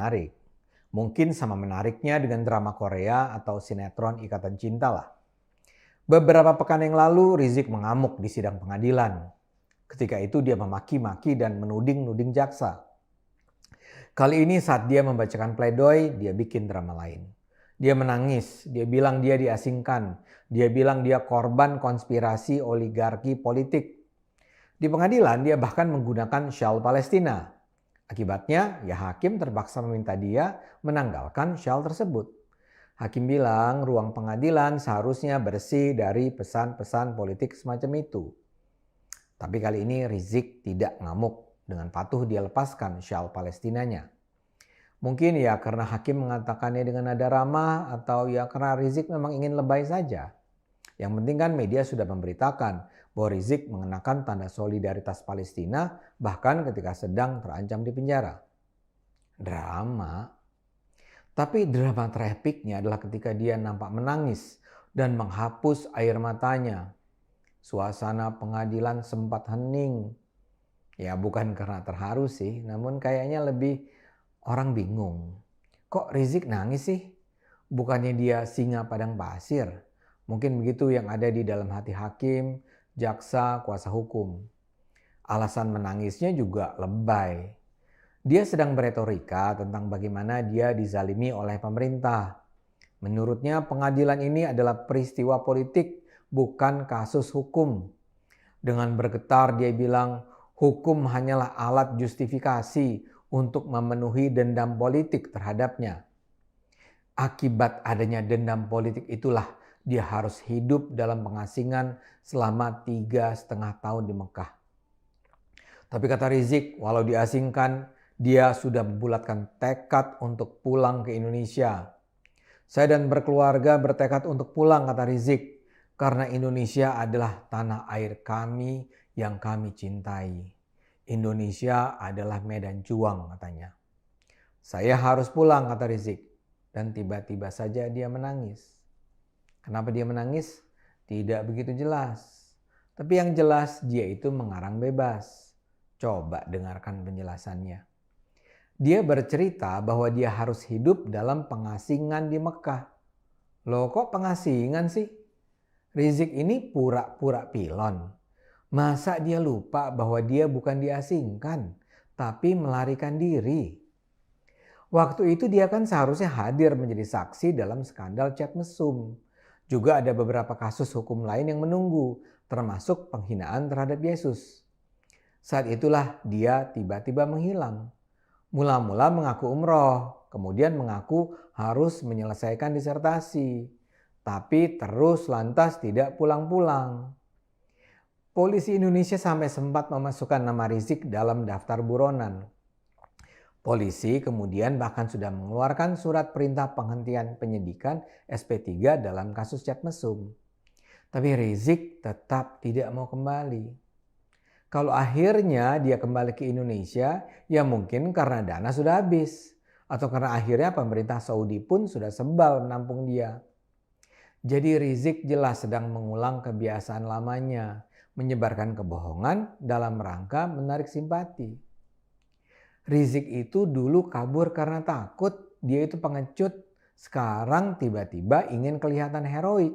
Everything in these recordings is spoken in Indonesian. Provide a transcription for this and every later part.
Menarik. Mungkin sama menariknya dengan drama Korea atau sinetron Ikatan Cinta lah. Beberapa pekan yang lalu Rizik mengamuk di sidang pengadilan. Ketika itu dia memaki-maki dan menuding-nuding jaksa. Kali ini saat dia membacakan pledoi, dia bikin drama lain. Dia menangis, dia bilang dia diasingkan, dia bilang dia korban konspirasi oligarki politik. Di pengadilan dia bahkan menggunakan syal Palestina. Akibatnya, ya hakim terpaksa meminta dia menanggalkan syal tersebut. Hakim bilang ruang pengadilan seharusnya bersih dari pesan-pesan politik semacam itu. Tapi kali ini Rizik tidak ngamuk. Dengan patuh dia lepaskan syal Palestinanya. Mungkin ya karena hakim mengatakannya dengan nada ramah atau ya karena Rizik memang ingin lebay saja. Yang penting kan media sudah memberitakan bahwa Rizik mengenakan tanda solidaritas Palestina bahkan ketika sedang terancam di penjara. Drama. Tapi drama terepiknya adalah ketika dia nampak menangis dan menghapus air matanya. Suasana pengadilan sempat hening. Ya bukan karena terharu sih, namun kayaknya lebih orang bingung. Kok Rizik nangis sih? Bukannya dia singa padang pasir? Mungkin begitu yang ada di dalam hati hakim, jaksa, kuasa hukum. Alasan menangisnya juga lebay. Dia sedang beretorika tentang bagaimana dia dizalimi oleh pemerintah. Menurutnya pengadilan ini adalah peristiwa politik, bukan kasus hukum. Dengan bergetar dia bilang, hukum hanyalah alat justifikasi untuk memenuhi dendam politik terhadapnya. Akibat adanya dendam politik itulah dia harus hidup dalam pengasingan selama 3,5 tahun di Mekah. Tapi kata Rizik, walau diasingkan, dia sudah membulatkan tekad untuk pulang ke Indonesia. Saya dan berkeluarga bertekad untuk pulang, kata Rizik, karena Indonesia adalah tanah air kami yang kami cintai. Indonesia adalah medan juang, katanya. Saya harus pulang, kata Rizik. Dan tiba-tiba saja dia menangis. Kenapa dia menangis? Tidak begitu jelas. Tapi yang jelas dia itu mengarang bebas. Coba dengarkan penjelasannya. Dia bercerita bahwa dia harus hidup dalam pengasingan di Mekah. Loh kok pengasingan sih? Rizik ini pura-pura pilon. Masa dia lupa bahwa dia bukan diasingkan, tapi melarikan diri? Waktu itu dia kan seharusnya hadir menjadi saksi dalam skandal chat mesum. Juga ada beberapa kasus hukum lain yang menunggu, termasuk penghinaan terhadap Yesus. Saat itulah dia tiba-tiba menghilang. Mula-mula mengaku umroh, kemudian mengaku harus menyelesaikan disertasi. Tapi terus lantas tidak pulang-pulang. Polisi Indonesia sampai sempat memasukkan nama Rizik dalam daftar buronan. Polisi kemudian bahkan sudah mengeluarkan surat perintah penghentian penyidikan SP3 dalam kasus chat mesum. Tapi Rizik tetap tidak mau kembali. Kalau akhirnya dia kembali ke Indonesia, ya mungkin karena dana sudah habis. Atau karena akhirnya pemerintah Saudi pun sudah sebal menampung dia. Jadi Rizik jelas sedang mengulang kebiasaan lamanya, menyebarkan kebohongan dalam rangka menarik simpati. Rizik itu dulu kabur karena takut, dia itu pengecut, sekarang tiba-tiba ingin kelihatan heroik.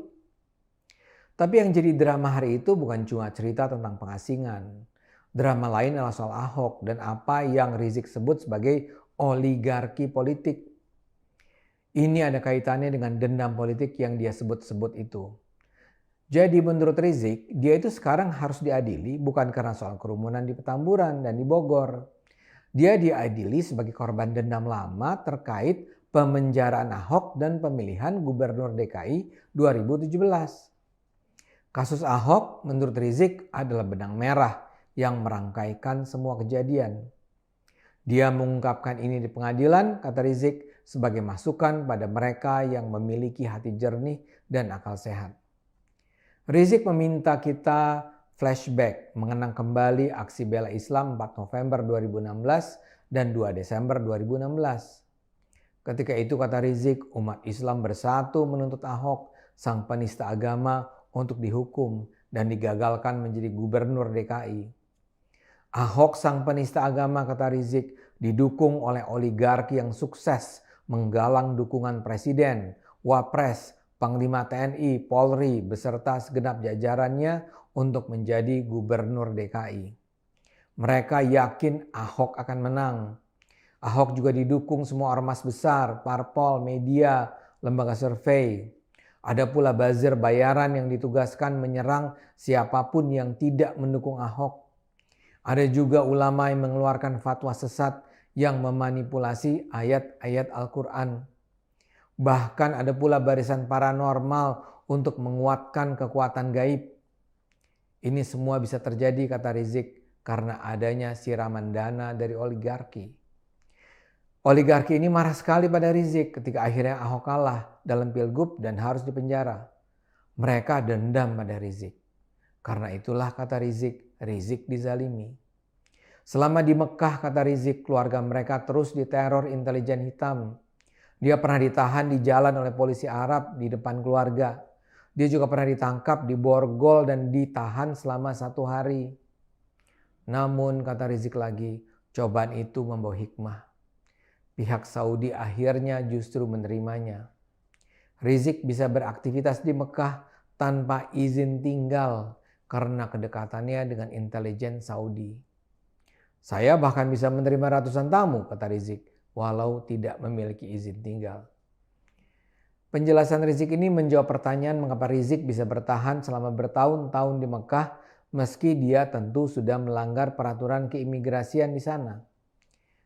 Tapi yang jadi drama hari itu bukan cuma cerita tentang pengasingan. Drama lain adalah soal Ahok dan apa yang Rizik sebut sebagai oligarki politik. Ini ada kaitannya dengan dendam politik yang dia sebut-sebut itu. Jadi menurut Rizik, dia itu sekarang harus diadili bukan karena soal kerumunan di Petamburan dan di Bogor. Dia diadili sebagai korban dendam lama terkait pemenjaraan Ahok dan pemilihan Gubernur DKI 2017. Kasus Ahok menurut Rizik adalah benang merah yang merangkaikan semua kejadian. Dia mengungkapkan ini di pengadilan, kata Rizik, sebagai masukan pada mereka yang memiliki hati jernih dan akal sehat. Rizik meminta kita flashback, mengenang kembali aksi bela Islam 4 November 2016 dan 2 Desember 2016. Ketika itu, kata Rizik, umat Islam bersatu menuntut Ahok, sang penista agama, untuk dihukum dan digagalkan menjadi gubernur DKI. Ahok sang penista agama, kata Rizik, didukung oleh oligarki yang sukses menggalang dukungan presiden, wapres, panglima TNI, Polri, beserta segenap jajarannya untuk menjadi gubernur DKI. Mereka yakin Ahok akan menang. Ahok juga didukung semua ormas besar, parpol, media, lembaga survei. Ada pula buzzer bayaran yang ditugaskan menyerang siapapun yang tidak mendukung Ahok. Ada juga ulama yang mengeluarkan fatwa sesat yang memanipulasi ayat-ayat Al-Quran. Bahkan ada pula barisan paranormal untuk menguatkan kekuatan gaib. Ini semua bisa terjadi, kata Rizik, karena adanya siraman dana dari oligarki. Oligarki ini marah sekali pada Rizik ketika akhirnya Ahok kalah dalam pilgub dan harus dipenjara. Mereka dendam pada Rizik. Karena itulah, kata Rizik, Rizik dizalimi. Selama di Mekah, kata Rizik, keluarga mereka terus diteror intelijen hitam. Dia pernah ditahan di jalan oleh polisi Arab di depan keluarga. Dia juga pernah ditangkap di Borgol dan ditahan selama 1 hari. Namun, kata Rizik lagi, cobaan itu membawa hikmah. Pihak Saudi akhirnya justru menerimanya. Rizik bisa beraktivitas di Mekah tanpa izin tinggal karena kedekatannya dengan intelijen Saudi. Saya bahkan bisa menerima ratusan tamu, kata Rizik, walau tidak memiliki izin tinggal. Penjelasan Rizik ini menjawab pertanyaan mengapa Rizik bisa bertahan selama bertahun-tahun di Mekah meski dia tentu sudah melanggar peraturan keimigrasian di sana.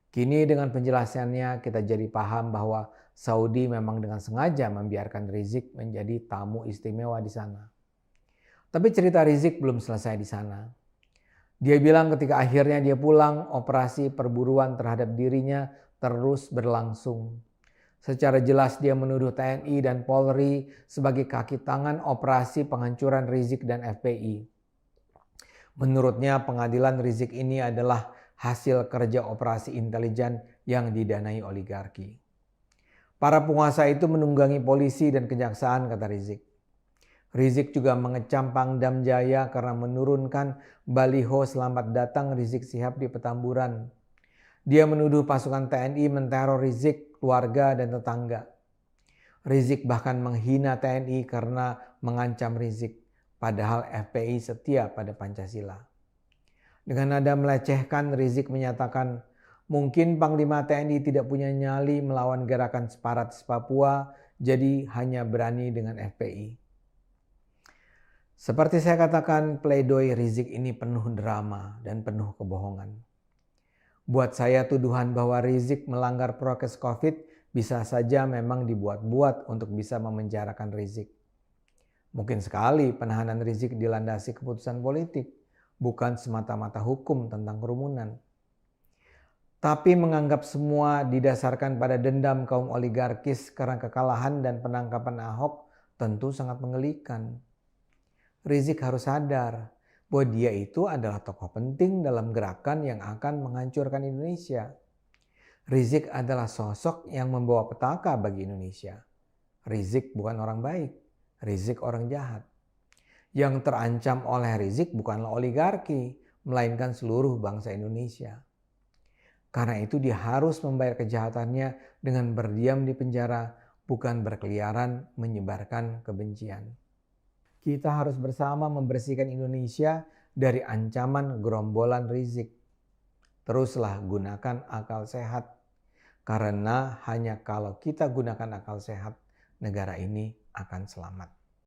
Kini dengan penjelasannya kita jadi paham bahwa Saudi memang dengan sengaja membiarkan Rizik menjadi tamu istimewa di sana. Tapi cerita Rizik belum selesai di sana. Dia bilang ketika akhirnya dia pulang, operasi perburuan terhadap dirinya terus berlangsung. Secara jelas dia menuduh TNI dan Polri sebagai kaki tangan operasi penghancuran Rizik dan FPI. Menurutnya pengadilan Rizik ini adalah hasil kerja operasi intelijen yang didanai oligarki. Para penguasa itu menunggangi polisi dan kejaksaan, kata Rizik. Rizik juga mengecam Pangdam Jaya karena menurunkan baliho selamat datang Rizik Sihab di Petamburan. Dia menuduh pasukan TNI menteror Rizik, keluarga dan tetangga. Rizik bahkan menghina TNI karena mengancam Rizik, padahal FPI setia pada Pancasila. Dengan nada melecehkan, Rizik menyatakan mungkin Panglima TNI tidak punya nyali melawan gerakan separatis Papua, jadi hanya berani dengan FPI. Seperti saya katakan, pledoi Rizik ini penuh drama dan penuh kebohongan. Buat saya tuduhan bahwa Rizik melanggar prokes COVID bisa saja memang dibuat-buat untuk bisa memenjarakan Rizik. Mungkin sekali penahanan Rizik dilandasi keputusan politik, bukan semata-mata hukum tentang kerumunan. Tapi menganggap semua didasarkan pada dendam kaum oligarkis karena kekalahan dan penangkapan Ahok tentu sangat menggelikan. Rizik harus sadar bahwa dia itu adalah tokoh penting dalam gerakan yang akan menghancurkan Indonesia. Rizik adalah sosok yang membawa petaka bagi Indonesia. Rizik bukan orang baik, Rizik orang jahat. Yang terancam oleh Rizik bukanlah oligarki, melainkan seluruh bangsa Indonesia. Karena itu dia harus membayar kejahatannya dengan berdiam di penjara, bukan berkeliaran menyebarkan kebencian. Kita harus bersama membersihkan Indonesia dari ancaman gerombolan Rizik. Teruslah gunakan akal sehat. Karena hanya kalau kita gunakan akal sehat, negara ini akan selamat.